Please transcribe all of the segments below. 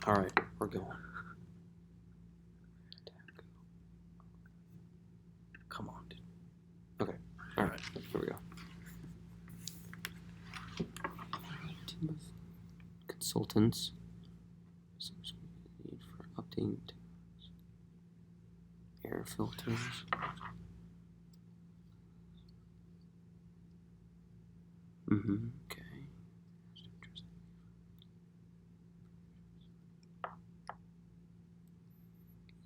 All right, we're going. Come on, dude. Okay. All right. Here we go. Team of consultants. Need for updating air filters. Okay.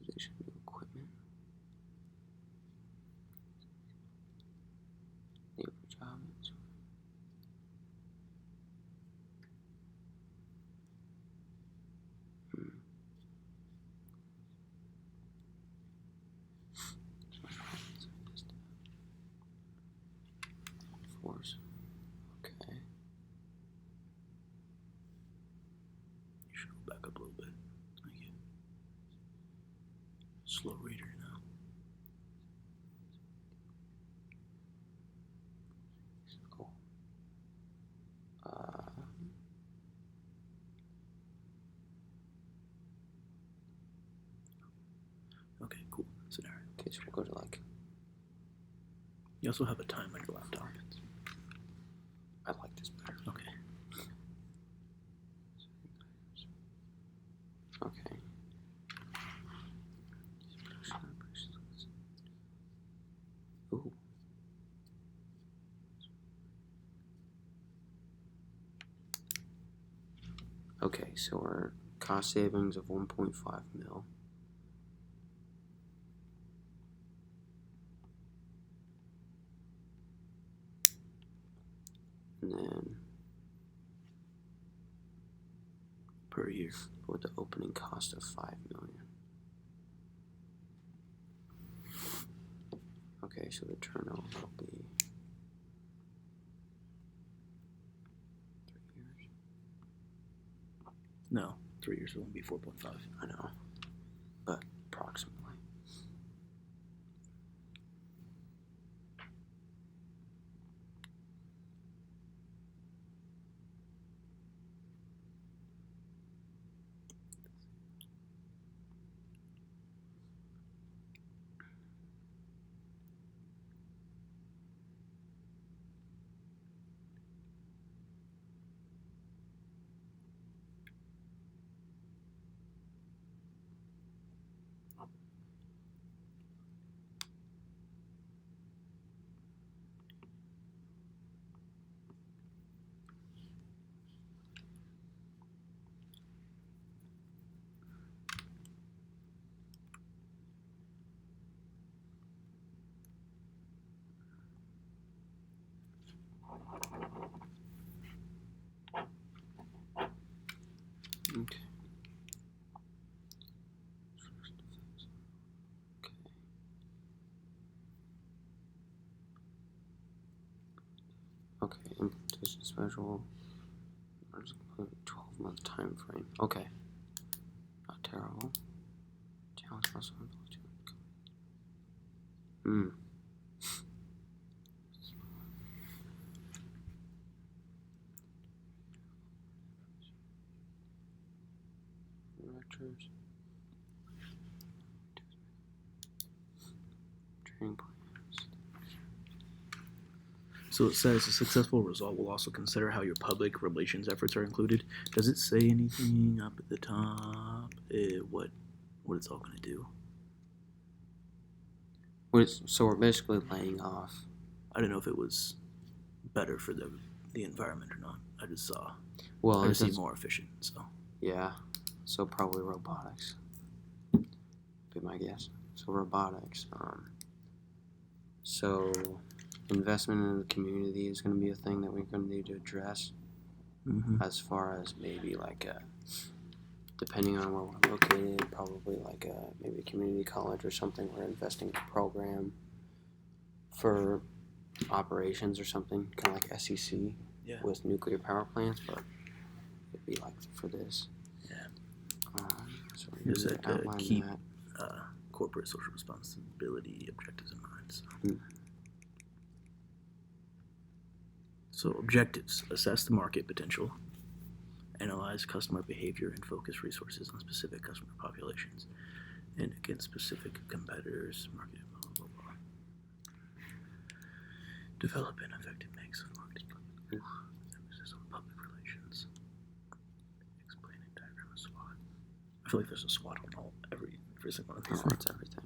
Position new equipment. Labor job. Force. Okay. You should go back up a little bit. Thank you. Slow reader now. Cool. Okay, cool. Scenario. Okay, so we'll go to like. You also have a time on your laptop. I like this better. Okay. Okay. Ooh. Okay, so our cost savings of 1.5 mil. And then Per year. with the opening cost of 5 million. Okay, so the turnover will be 3 years. No, 3 years will only be 4.5. I know, but approximately. Okay. Okay, implementation schedule. 12-month time frame. Okay. Not terrible. Challenge also. Directors. Training plans. So it says a successful result will also consider how your public relations efforts are included. Does it say anything up at the top? What it's all going to do? So we're basically laying off. I don't know if it was better for the environment or not. I just saw. Well, I just see more efficient. So yeah. So probably robotics. Be my guess. So robotics. So investment in the community is going to be a thing that we're going to need to address. As far as maybe like depending on where we're located, probably like maybe a community college or something. We're investing in a program for operations or something, kind of like SEC with nuclear power plants, but it'd be like for this. Yeah. So we're going to outline keep that. Corporate social responsibility objectives in mind. So. So objectives: assess the market potential, analyze customer behavior and focus resources on specific customer populations and against specific competitors, market, blah, blah, blah. Develop an effective mix of marketing with emphasis on public relations. Explain and diagram a SWOT. I feel like there's a SWOT on every single one of these. It's everything.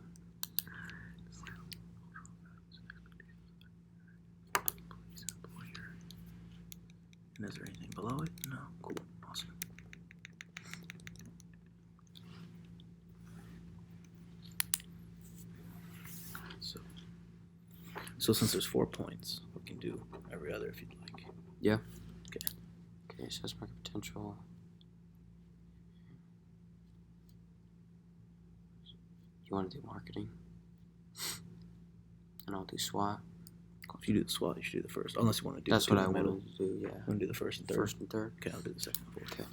And is there anything below it? No. Cool. Awesome. So since there's 4 points, we can do every other if you'd like. Yeah. Okay. Okay, assess market potential. You want to do marketing? And I'll do SWOT. If you do the SWOT, you should do the first. Unless you want to do That's the two what I in the middle. wanted to do, yeah. You want to do the first and third? First and third. Okay, I'll do the second and fourth. Okay.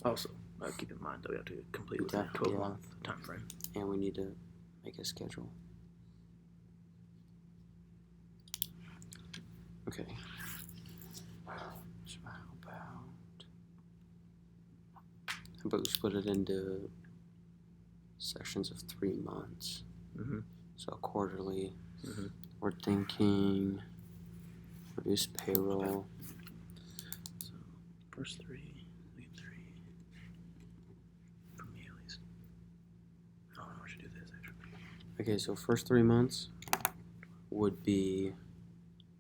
Also, keep in mind that we have to complete within a 12-month time frame. And we need to make a schedule. Okay. So how about we split it into sections of 3 months? Mm-hmm. So quarterly. Mm-hmm. We're thinking reduce payroll. So first 3. Okay, so first 3 months would be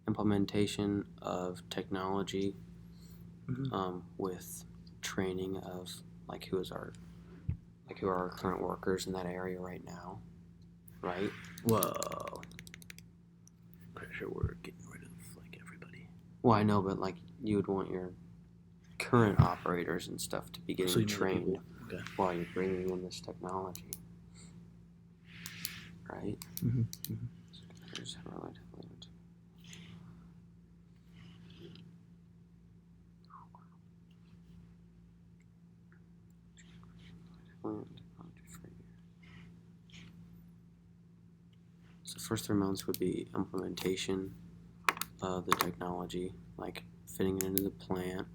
implementation of technology, with training of who are our current workers in that area right now, right? Well, pretty sure we're getting rid of everybody. Well, I know, but you would want your current operators and stuff to be getting trained while you're bringing in this technology. Right? Mm-hmm. So first 3 months would be implementation of the technology, fitting it into the plant.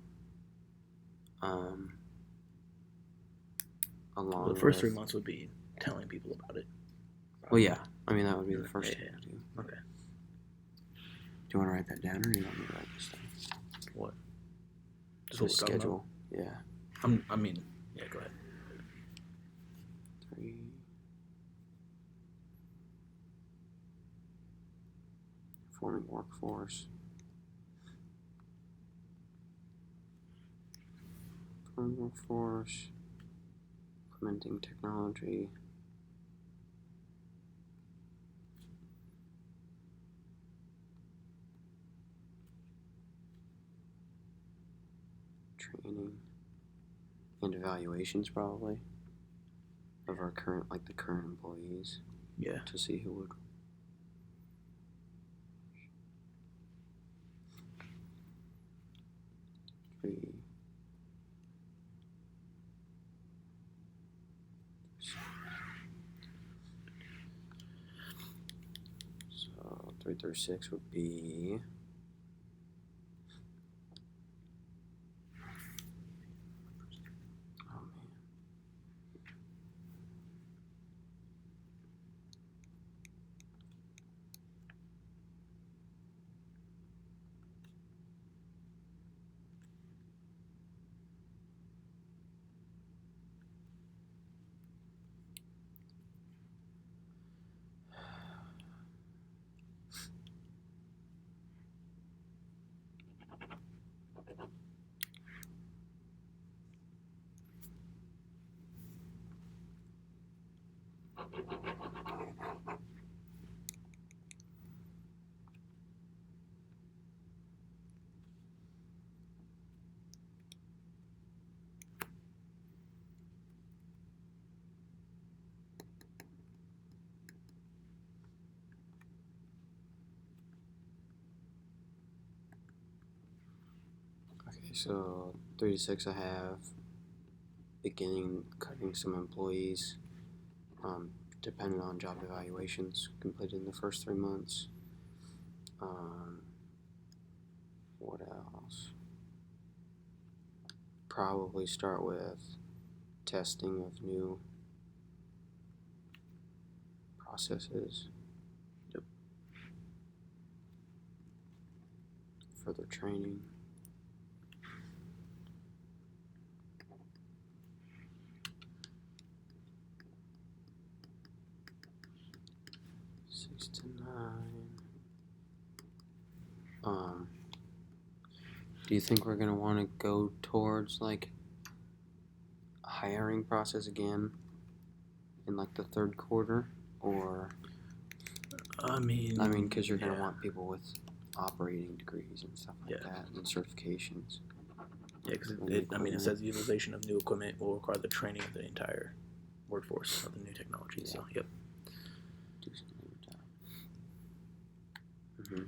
The first 3 months would be telling people about it. Well, yeah. I mean, that would be the first thing to do. Okay. Do you want to write that down, or do you want me to write this down? What? Just the schedule. Yeah. Yeah, go ahead. 3. Forming workforce. Implementing technology. Training and evaluations, probably, of our current employees. Yeah. To see who would. So 3 through 6 would be. Okay, so 3 to 6 I have beginning cutting some employees, depending on job evaluations completed in the first 3 months. What else? Probably start with testing of new processes. Yep. Further training. Six to 9. Do you think we're gonna want to go towards like a hiring process again in like the third quarter, or I mean, because you're gonna yeah. want people with operating degrees and stuff like Yeah. that and certifications. Yeah, because And it equipment. says utilization of new equipment will require the training of the entire workforce of the new technology. So, yep. Do something with that. Mm-hmm.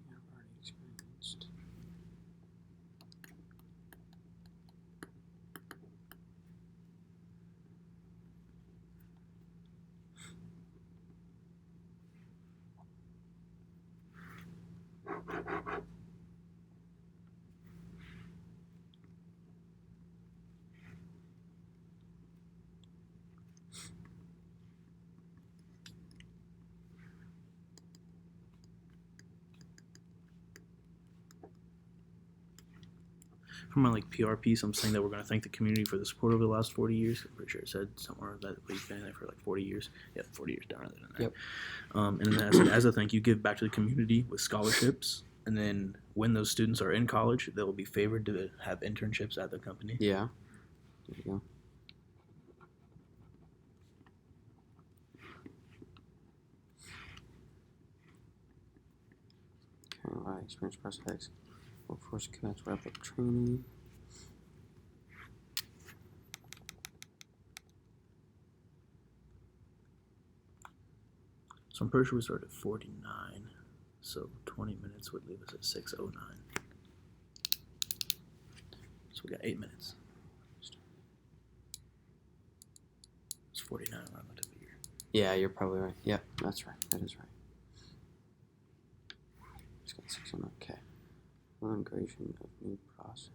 I've already experienced. From my like PR piece, I'm saying that we're going to thank the community for the support over the last 40 years. I'm pretty sure it said somewhere that we've been there for like 40 years. Yeah, 40 years down rather than that. Yep. And then as a thank you, give back to the community with scholarships. And then when those students are in college, they will be favored to have internships at the company. Yeah. There you go. Carrying by experience prospects. Workforce cadets wrap up training. So I'm pretty sure we started at 49. So 20 minutes would leave us at 6:09. So we got 8 minutes. It's 49 when I looked at the year. Yeah, you're probably right. Yeah, that's right. That is right. It's got 6 on. Okay. Integration of new process.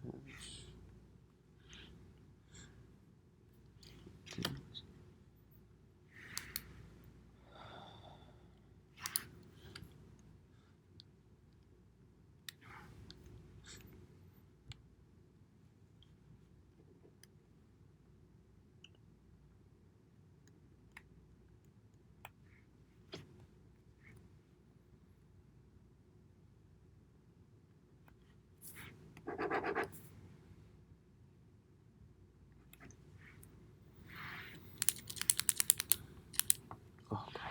Oh, God.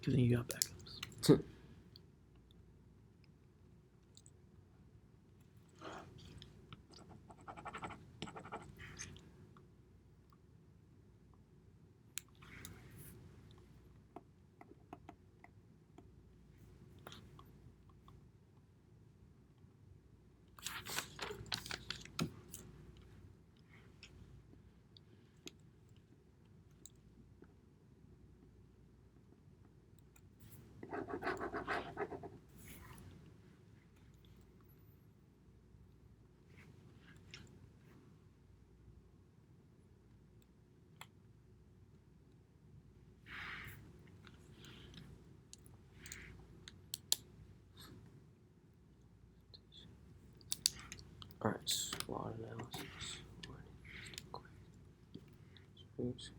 Because then you got backups. Alright, SWOT analysis. Oops.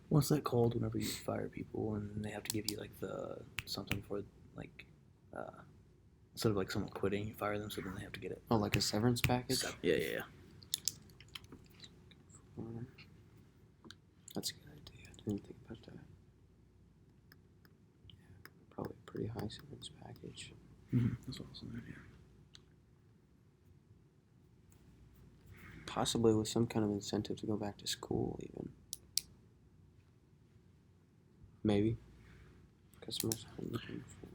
What's that called whenever you fire people and they have to give you like the something for like instead of like someone quitting, you fire them so then they have to get it. Oh, like a severance package? Yeah. That's a good idea. I didn't think about that. Yeah, probably a pretty high severance package. That's also an idea. Possibly with some kind of incentive to go back to school, even. Maybe. Customers are looking for.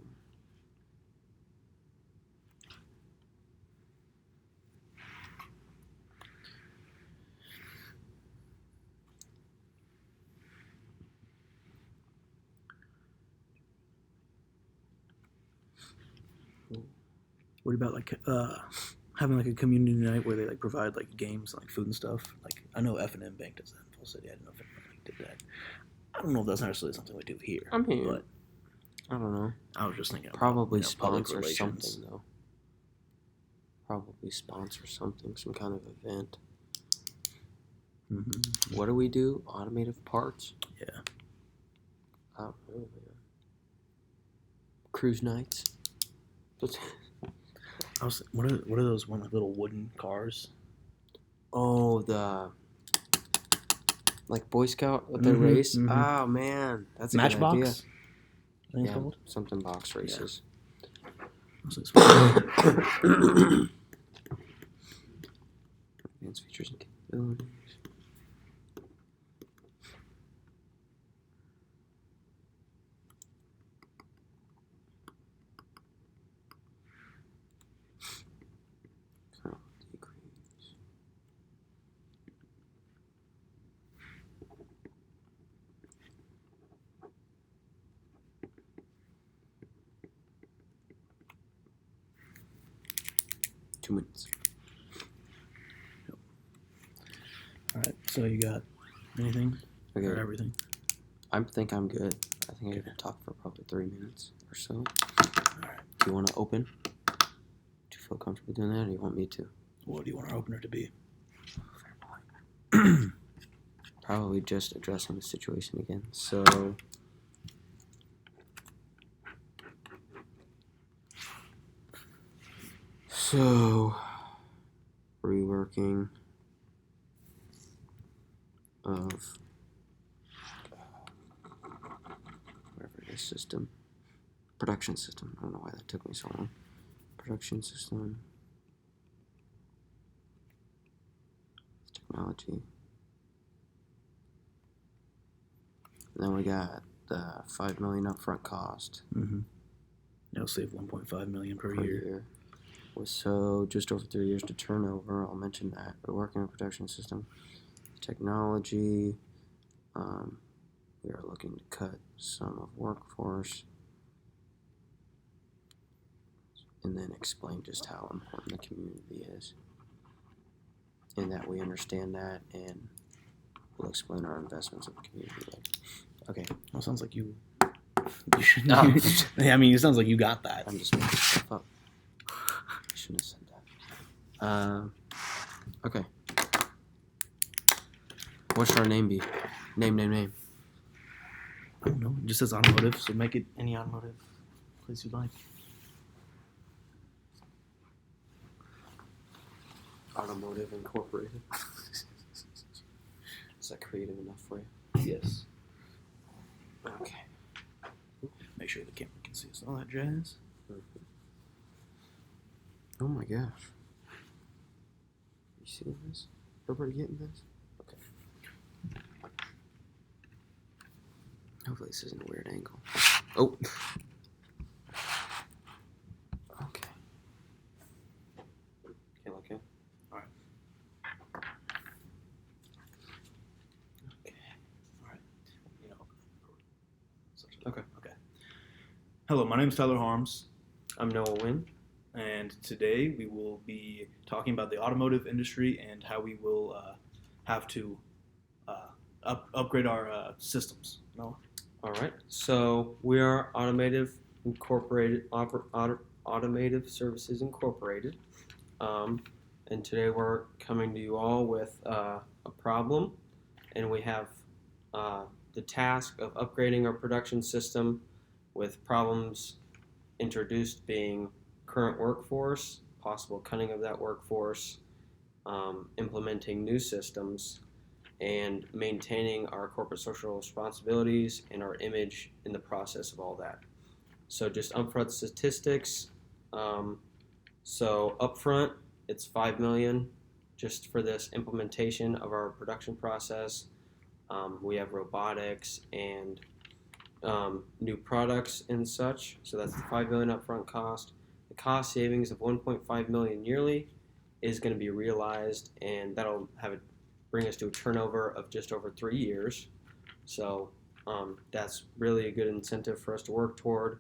What about like having like a community night where they like provide like games and like food and stuff? Like I know F&M Bank does that in Full City. I didn't know if F&M did that. I don't know if that's necessarily something we do here. I'm here. But I don't know. I was just thinking Probably about, public sponsor relations. something though. Probably sponsor something, some kind of event. What do we do? Automotive parts? Yeah. Oh, really? Cruise nights? What are those one little wooden cars? Oh, the like Boy Scout with their race. Oh man, that's a Matchbox. good idea. Yeah, called? Something box races. Advanced features and capabilities. Decrease. Two minutes. Yep. All right. So you got anything? Okay. Or everything? I think I'm good. I think I can talk for probably 3 minutes or so. All right. Do you want to open? Do you feel comfortable doing that, or do you want me to? What do you want our opener to be? Probably just addressing the situation again. So, reworking of whatever it is, production system. I don't know why that took me so long. Production system, technology. And then we got the $5 million upfront cost. It'll save $1.5 million per year. So just over 3 years to turnover. I'll mention that. We're working on a production system. Technology. We are looking to cut some of workforce. And then explain just how important the community is. And that we understand that, and we'll explain our investments in the community later. Okay. Well, it sounds like you You should. Oh. I mean, it sounds like you got that. I'm just making stuff up. I shouldn't have said that. Okay. What should our name be? Name. I don't know. It just says automotive, so make it any automotive place you like. Automotive Incorporated. Is that creative enough for you? Yes. Okay. Make sure the camera can see us. All that jazz. Oh my gosh. You seeing this? Everybody getting this? Okay. Hopefully this isn't a weird angle. Oh. Okay. Okay. All right. Okay. Hello, my name is Tyler Harms, I'm Noah Wynn. and today we will be talking about the automotive industry and how we will have to upgrade our systems. No. All right. So we are Automotive Services Incorporated, and today we're coming to you all with a problem, and we have the task of upgrading our production system, with problems introduced being current workforce, possible cutting of that workforce, implementing new systems, and maintaining our corporate social responsibilities and our image in the process of all that. So just upfront statistics. So upfront, it's $5 million just for this implementation of our production process. We have robotics and new products and such. So that's the $5 million upfront cost. The cost savings of $1.5 million yearly is going to be realized, and that'll bring us to a turnover of just over 3 years. So that's really a good incentive for us to work toward.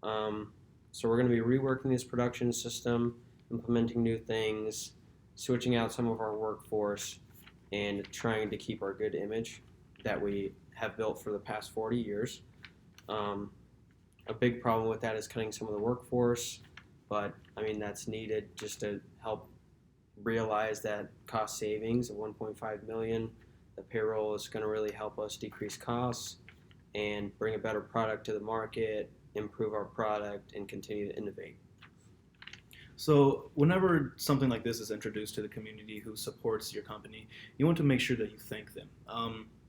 So we're going to be reworking this production system, implementing new things, switching out some of our workforce, and trying to keep our good image that we have built for the past 40 years. A big problem with that is cutting some of the workforce, but I mean that's needed just to help realize that cost savings of $1.5 million. The payroll is going to really help us decrease costs and bring a better product to the market, improve our product, and continue to innovate. So whenever something like this is introduced to the community who supports your company, you want to make sure that you thank them,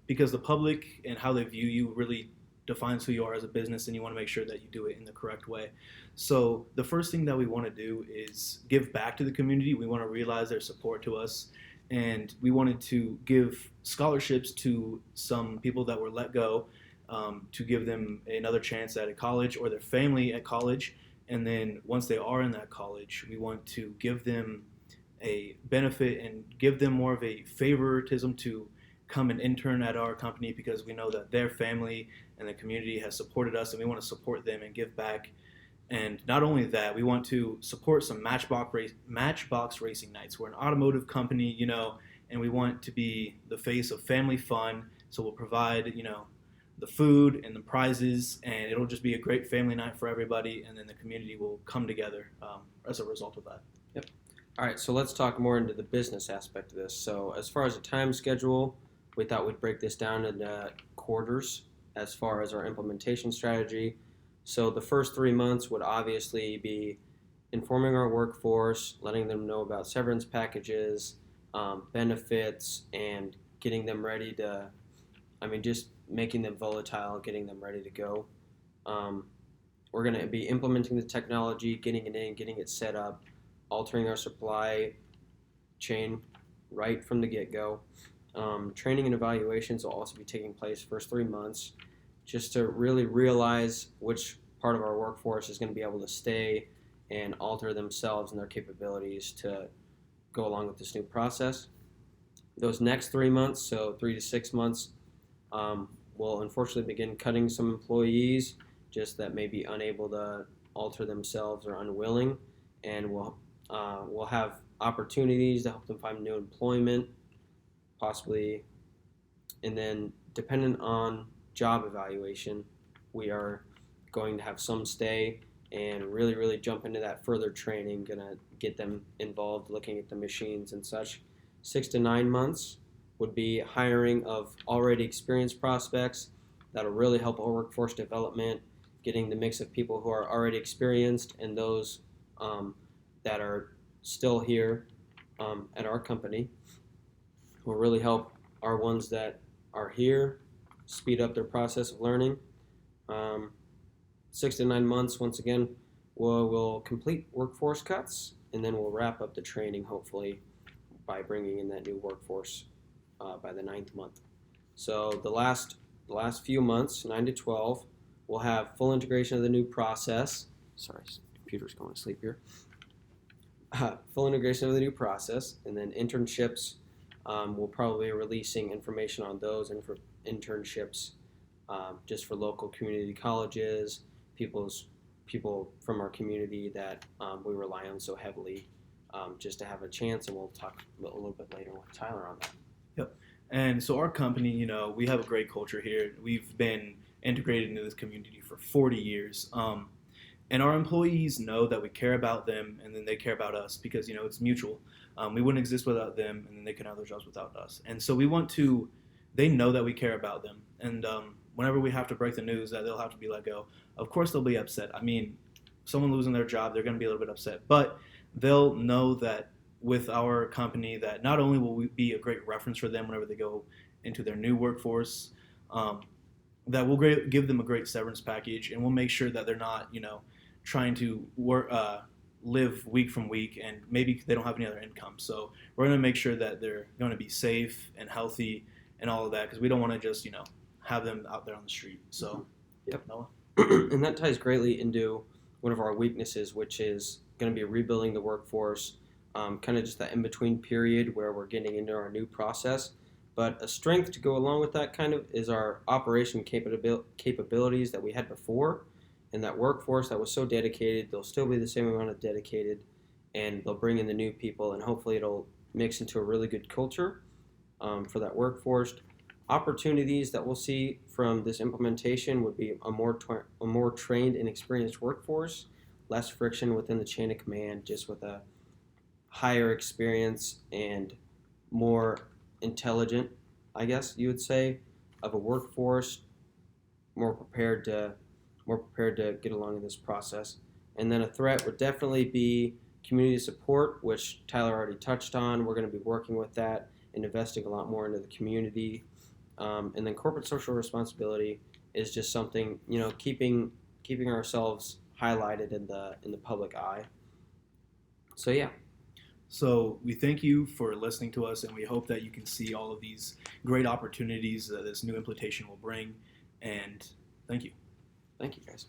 because the public and how they view you really defines who you are as a business, and you want to make sure that you do it in the correct way. So the first thing that we want to do is give back to the community. We want to realize their support to us, and we wanted to give scholarships to some people that were let go, to give them another chance at a college or their family at college. And then once they are in that college, we want to give them a benefit and give them more of a favoritism to come and intern at our company, because we know that their family and the community has supported us, and we want to support them and give back. And not only that, we want to support some Matchbox racing nights. We're an automotive company, and we want to be the face of family fun. So we'll provide, the food and the prizes, and it'll just be a great family night for everybody, and then the community will come together as a result of that. Yep. All right, so let's talk more into the business aspect of this. So as far as a time schedule, we thought we'd break this down into quarters as far as our implementation strategy. So the first 3 months would obviously be informing our workforce, letting them know about severance packages, benefits, and getting them ready to, just making them volatile, getting them ready to go. We're going to be implementing the technology, getting it in, getting it set up, altering our supply chain right from the get-go. Training and evaluations will also be taking place first 3 months, just to really realize which part of our workforce is going to be able to stay and alter themselves and their capabilities to go along with this new process. Those next 3 months, so 3 to 6 months, we'll unfortunately begin cutting some employees just that may be unable to alter themselves or unwilling, and we'll have opportunities to help them find new employment, possibly, and then dependent on job evaluation, we are going to have some stay and really jump into that further training, gonna get them involved looking at the machines and such. 6 to 9 months would be hiring of already experienced prospects. That'll really help our workforce development, getting the mix of people who are already experienced and those that are still here at our company. Will really help our ones that are here speed up their process of learning. 6 to 9 months, once again, we'll complete workforce cuts, and then we'll wrap up the training, hopefully, by bringing in that new workforce by the 9th month. So the last few months, 9 to 12, we'll have full integration of the new process. Sorry, computer's going to sleep here. Full integration of the new process, and then internships. We'll probably be releasing information on those internships just for local community colleges, people from our community that we rely on so heavily, just to have a chance, and we'll talk a little bit later with Tyler on that. Yep. And so our company, we have a great culture here. We've been integrated into this community for 40 years. And our employees know that we care about them, and then they care about us because, it's mutual. We wouldn't exist without them, and then they can have their jobs without us. And so they know that we care about them. And whenever we have to break the news that they'll have to be let go, of course they'll be upset. I mean, someone losing their job, they're going to be a little bit upset. But they'll know that with our company, that not only will we be a great reference for them whenever they go into their new workforce, that we'll give them a great severance package, and we'll make sure that they're not, trying to live week from week, and maybe they don't have any other income. So we're going to make sure that they're going to be safe and healthy and all of that, because we don't want to just, have them out there on the street. So, Yep. Noah? And that ties greatly into one of our weaknesses, which is going to be rebuilding the workforce, kind of just that in-between period where we're getting into our new process. But a strength to go along with that kind of is our operation capabilities that we had before. And that workforce that was so dedicated, they'll still be the same amount of dedicated, and they'll bring in the new people, and hopefully it'll mix into a really good culture for that workforce. Opportunities that we'll see from this implementation would be a more trained and experienced workforce, less friction within the chain of command, just with a higher experience and more intelligent, I guess you would say, of a workforce, more prepared to get along in this process. And then a threat would definitely be community support, which Tyler already touched on. We're going to be working with that and investing a lot more into the community. And then corporate social responsibility is just something, keeping ourselves highlighted in the public eye. So yeah. So we thank you for listening to us, and we hope that you can see all of these great opportunities that this new implementation will bring. And thank you. Thank you, guys.